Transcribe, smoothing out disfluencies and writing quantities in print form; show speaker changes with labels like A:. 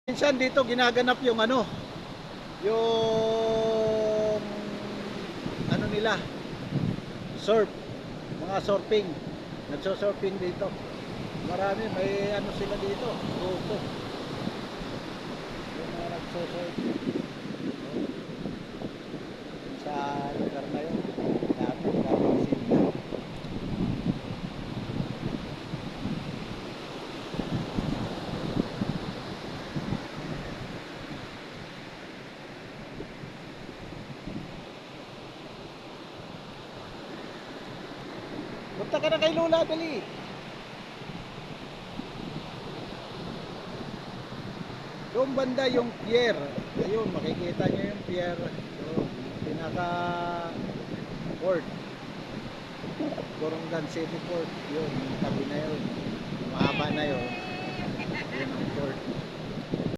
A: Minsan dito ginaganap yung ano, yung ano nila, surf, mga surfing. Nagso-surfing dito. Marami, may ano sila dito, grupo. Yung mga nagso-surf sa lugar na yun. Dami, maraming sila. Punta ka na kay Lola, dali. Doon banda yung pier. Ayun, makikita nyo yung pier. Doon, pinaka port. Corongan City Port. Yun, yung tabi na yun. Mahaba na yun. Yun ang port.